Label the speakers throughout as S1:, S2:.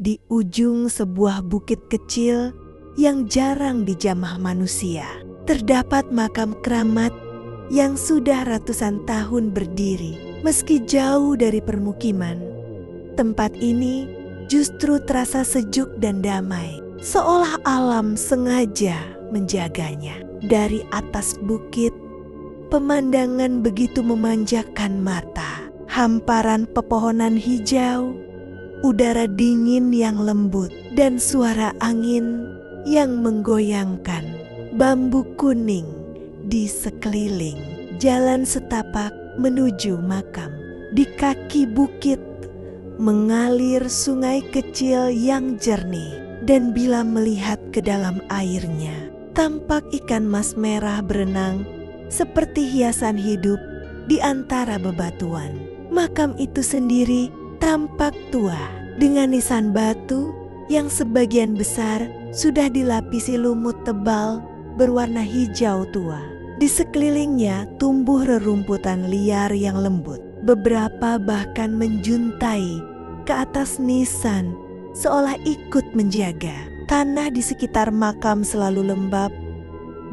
S1: Di ujung sebuah bukit kecil yang jarang dijamah manusia, terdapat makam keramat yang sudah ratusan tahun berdiri. Meski jauh dari permukiman, tempat ini justru terasa sejuk dan damai, seolah alam sengaja menjaganya. Dari atas bukit, pemandangan begitu memanjakan mata. Hamparan pepohonan hijau, udara dingin yang lembut, dan suara angin yang menggoyangkan. Bambu kuning di sekeliling. Jalan setapak menuju makam. Di kaki bukit mengalir sungai kecil yang jernih. Dan bila melihat ke dalam airnya, tampak ikan mas merah berenang seperti hiasan hidup di antara bebatuan. Makam itu sendiri tampak tua dengan nisan batu yang sebagian besar sudah dilapisi lumut tebal berwarna hijau tua. Di sekelilingnya tumbuh rerumputan liar yang lembut. Beberapa bahkan menjuntai ke atas nisan seolah ikut menjaga. Tanah di sekitar makam selalu lembab,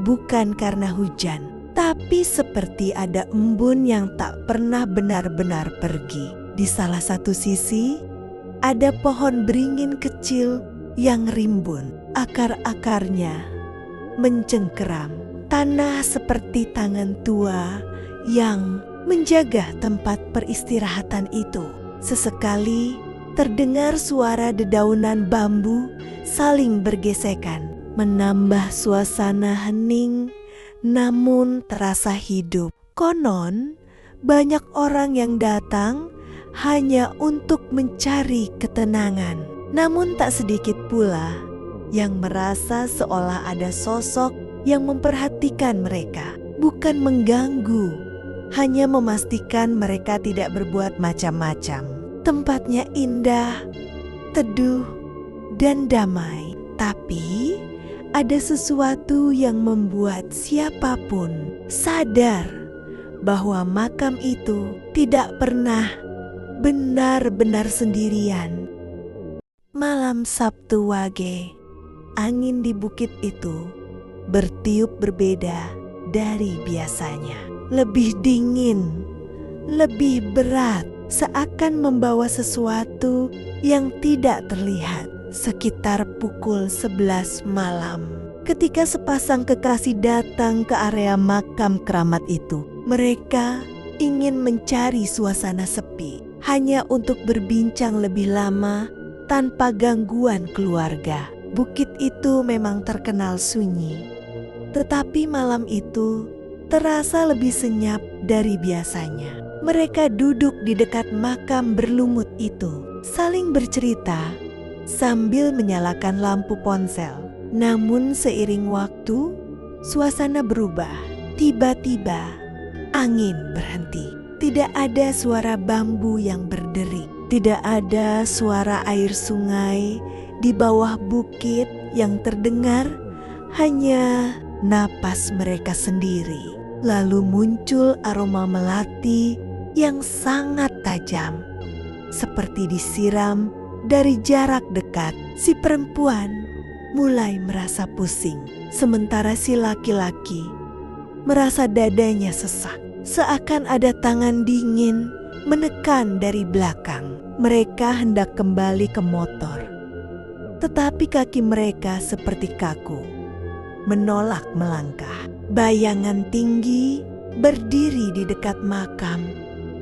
S1: bukan karena hujan, tapi seperti ada embun yang tak pernah benar-benar pergi. Di salah satu sisi, ada pohon beringin kecil yang rimbun. Akar-akarnya mencengkeram tanah seperti tangan tua yang menjaga tempat peristirahatan itu. Sesekali terdengar suara dedaunan bambu saling bergesekan, menambah suasana hening namun terasa hidup. Konon banyak orang yang datang hanya untuk mencari ketenangan. Namun tak sedikit pula yang merasa seolah ada sosok yang memperhatikan mereka, bukan mengganggu, hanya memastikan mereka tidak berbuat macam-macam. Tempatnya indah, teduh, dan damai. Tapi ada sesuatu yang membuat siapapun sadar bahwa makam itu tidak pernah benar-benar sendirian. Malam Sabtu Wage, angin di bukit itu bertiup berbeda dari biasanya. Lebih dingin, lebih berat, seakan membawa sesuatu yang tidak terlihat. Sekitar pukul 11 malam, ketika sepasang kekasih datang ke area makam keramat itu, mereka ingin mencari suasana sepi, hanya untuk berbincang lebih lama tanpa gangguan keluarga. Bukit itu memang terkenal sunyi, tetapi malam itu terasa lebih senyap dari biasanya. Mereka duduk di dekat makam berlumut itu, saling bercerita sambil menyalakan lampu ponsel. Namun seiring waktu, suasana berubah. Tiba-tiba angin berhenti. Tidak ada suara bambu yang berdering. Tidak ada suara air sungai di bawah bukit yang terdengar, hanya napas mereka sendiri. Lalu muncul aroma melati yang sangat tajam, seperti disiram dari jarak dekat. Si perempuan mulai merasa pusing, sementara si laki-laki merasa dadanya sesak, seakan ada tangan dingin menekan dari belakang. Mereka hendak kembali ke motor, tetapi kaki mereka seperti kaku, menolak melangkah. Bayangan tinggi berdiri di dekat makam,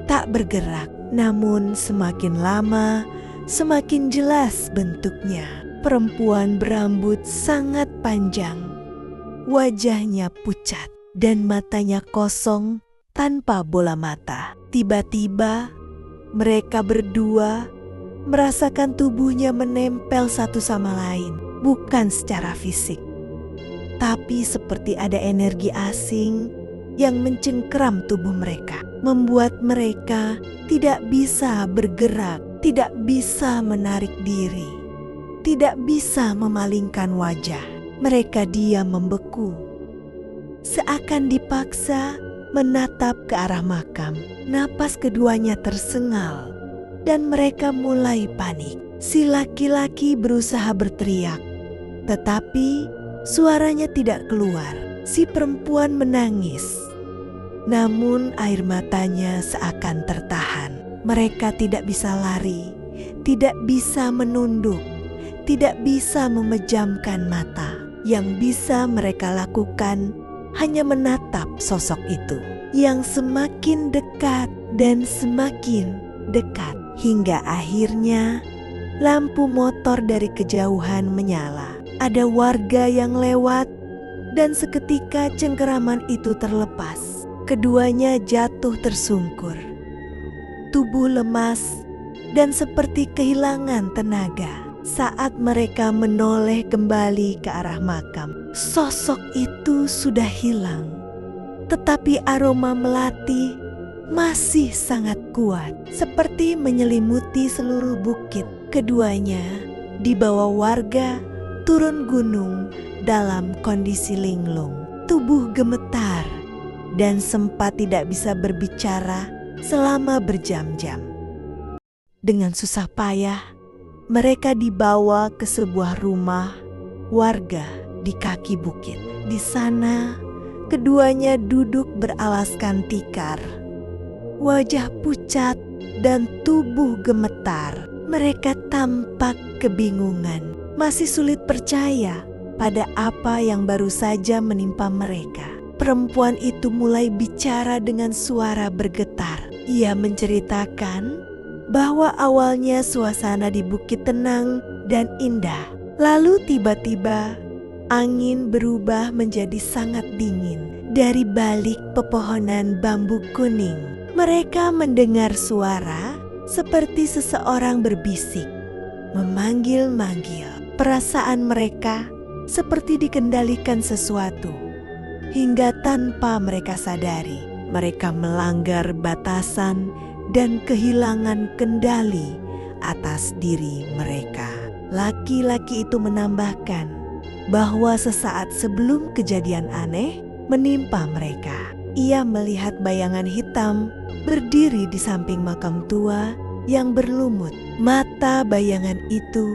S1: tak bergerak. Namun semakin lama, semakin jelas bentuknya. Perempuan berambut sangat panjang, wajahnya pucat, dan matanya kosong tanpa bola mata. Tiba-tiba mereka berdua merasakan tubuhnya menempel satu sama lain, bukan secara fisik, tapi seperti ada energi asing yang mencengkeram tubuh mereka, membuat mereka tidak bisa bergerak, tidak bisa menarik diri, tidak bisa memalingkan wajah. Mereka diam membeku, seakan dipaksa menatap ke arah makam. Napas keduanya tersengal dan mereka mulai panik. Si laki-laki berusaha berteriak, tetapi suaranya tidak keluar. Si perempuan menangis, namun air matanya seakan tertahan. Mereka tidak bisa lari, tidak bisa menunduk, tidak bisa memejamkan mata. Yang bisa mereka lakukan hanya menatap sosok itu yang semakin dekat dan semakin dekat, hingga akhirnya lampu motor dari kejauhan menyala. Ada warga yang lewat dan seketika cengkeraman itu terlepas. Keduanya jatuh tersungkur, tubuh lemas dan seperti kehilangan tenaga. Saat mereka menoleh kembali ke arah makam, sosok itu sudah hilang. Tetapi aroma melati masih sangat kuat, seperti menyelimuti seluruh bukit. Keduanya dibawa warga turun gunung dalam kondisi linglung, tubuh gemetar, dan sempat tidak bisa berbicara selama berjam-jam. Dengan susah payah, mereka dibawa ke sebuah rumah warga di kaki bukit. Di sana, keduanya duduk beralaskan tikar, wajah pucat dan tubuh gemetar. Mereka tampak kebingungan, masih sulit percaya pada apa yang baru saja menimpa mereka. Perempuan itu mulai bicara dengan suara bergetar. Ia menceritakan bahwa awalnya suasana di bukit tenang dan indah. Lalu tiba-tiba angin berubah menjadi sangat dingin. Dari balik pepohonan bambu kuning, mereka mendengar suara seperti seseorang berbisik, memanggil-manggil. Perasaan mereka seperti dikendalikan sesuatu, hingga tanpa mereka sadari, mereka melanggar batasan dan kehilangan kendali atas diri mereka. Laki-laki itu menambahkan bahwa sesaat sebelum kejadian aneh menimpa mereka, ia melihat bayangan hitam berdiri di samping makam tua yang berlumut. Mata bayangan itu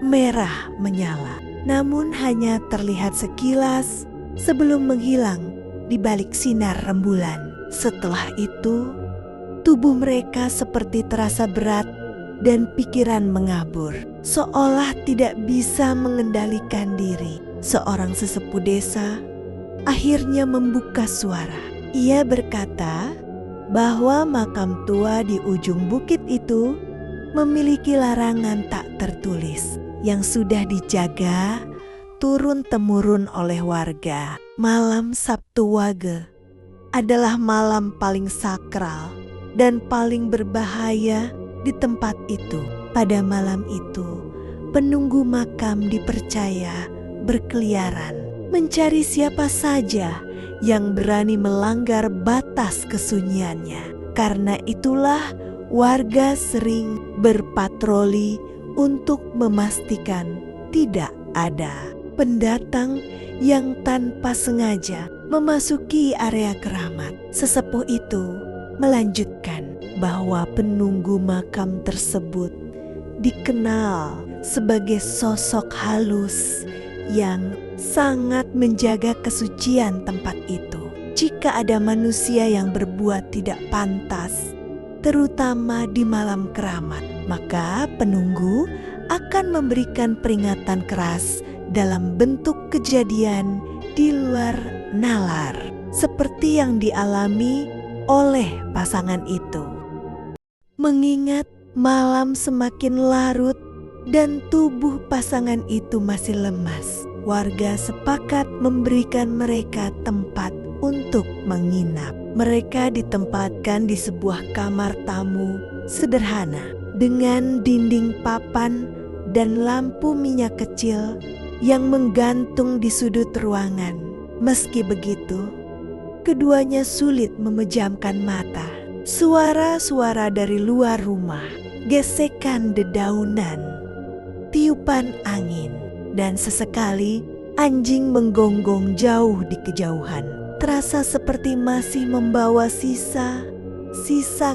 S1: merah menyala, namun hanya terlihat sekilas sebelum menghilang di balik sinar rembulan. Setelah itu, tubuh mereka seperti terasa berat dan pikiran mengabur, seolah tidak bisa mengendalikan diri. Seorang sesepuh desa akhirnya membuka suara. Ia berkata bahwa makam tua di ujung bukit itu memiliki larangan tak tertulis yang sudah dijaga turun-temurun oleh warga. Malam Sabtu Wage adalah malam paling sakral dan paling berbahaya di tempat itu. Pada malam itu, penunggu makam dipercaya berkeliaran, mencari siapa saja yang berani melanggar batas kesunyiannya. Karena itulah warga sering berpatroli untuk memastikan tidak ada pendatang yang tanpa sengaja memasuki area keramat. Sesepuh itu melanjutkan bahwa penunggu makam tersebut dikenal sebagai sosok halus yang sangat menjaga kesucian tempat itu. Jika ada manusia yang berbuat tidak pantas, terutama di malam keramat, maka penunggu akan memberikan peringatan keras dalam bentuk kejadian di luar nalar, seperti yang dialami oleh pasangan itu. Mengingat malam semakin larut dan tubuh pasangan itu masih lemas, warga sepakat memberikan mereka tempat untuk menginap. Mereka ditempatkan di sebuah kamar tamu sederhana dengan dinding papan dan lampu minyak kecil yang menggantung di sudut ruangan. Meski begitu, keduanya sulit memejamkan mata. Suara-suara dari luar rumah, gesekan dedaunan, tiupan angin, dan sesekali anjing menggonggong jauh di kejauhan, terasa seperti masih membawa sisa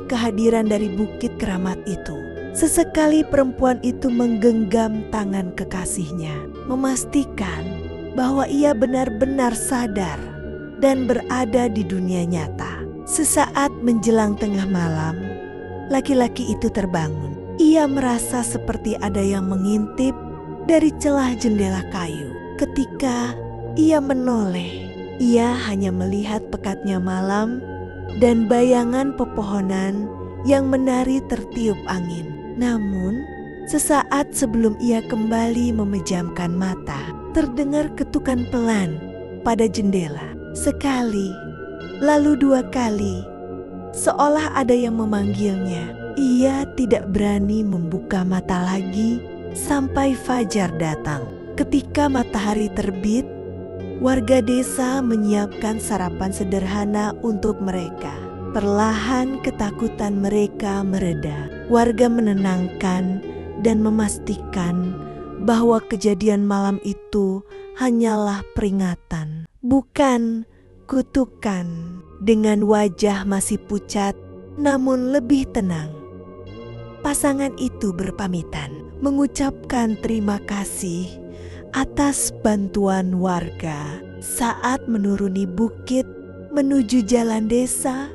S1: kehadiran dari bukit keramat itu. Sesekali perempuan itu menggenggam tangan kekasihnya, memastikan bahwa ia benar-benar sadar dan berada di dunia nyata. Sesaat menjelang tengah malam, laki-laki itu terbangun. Ia merasa seperti ada yang mengintip dari celah jendela kayu. Ketika ia menoleh, ia hanya melihat pekatnya malam dan bayangan pepohonan yang menari tertiup angin. Namun, sesaat sebelum ia kembali memejamkan mata, terdengar ketukan pelan pada jendela. Sekali, lalu 2 kali, seolah ada yang memanggilnya. Ia tidak berani membuka mata lagi sampai fajar datang. Ketika matahari terbit, warga desa menyiapkan sarapan sederhana untuk mereka. Perlahan ketakutan mereka mereda. Warga menenangkan dan memastikan bahwa kejadian malam itu hanyalah peringatan, bukan kutukan. Dengan wajah masih pucat namun lebih tenang, pasangan itu berpamitan, mengucapkan terima kasih atas bantuan warga. Saat menuruni bukit menuju jalan desa,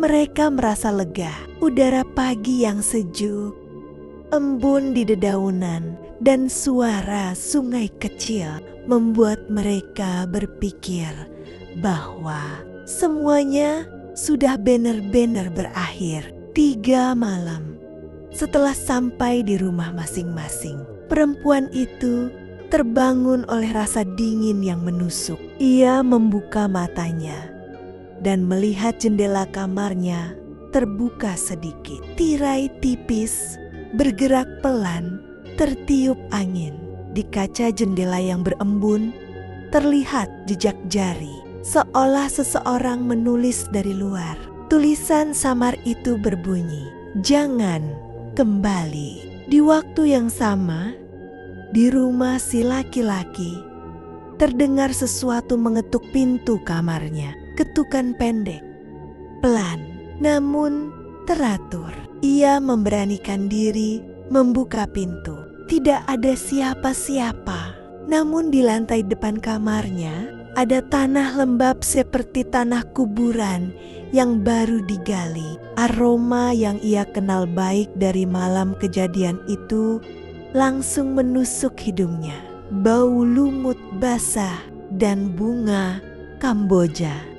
S1: mereka merasa lega. Udara pagi yang sejuk, embun di dedaunan, dan suara sungai kecil membuat mereka berpikir bahwa semuanya sudah benar-benar berakhir. 3 malam setelah sampai di rumah masing-masing, perempuan itu terbangun oleh rasa dingin yang menusuk. Ia membuka matanya dan melihat jendela kamarnya terbuka sedikit. Tirai tipis bergerak pelan, tertiup angin. Di kaca jendela yang berembun terlihat jejak jari, seolah seseorang menulis dari luar. Tulisan samar itu berbunyi, "Jangan kembali." Di waktu yang sama, di rumah si laki-laki, terdengar sesuatu mengetuk pintu kamarnya. Ketukan pendek, pelan, namun teratur. Ia memberanikan diri membuka pintu. Tidak ada siapa-siapa, namun di lantai depan kamarnya ada tanah lembab seperti tanah kuburan yang baru digali. Aroma yang ia kenal baik dari malam kejadian itu langsung menusuk hidungnya. Bau lumut basah dan bunga Kamboja.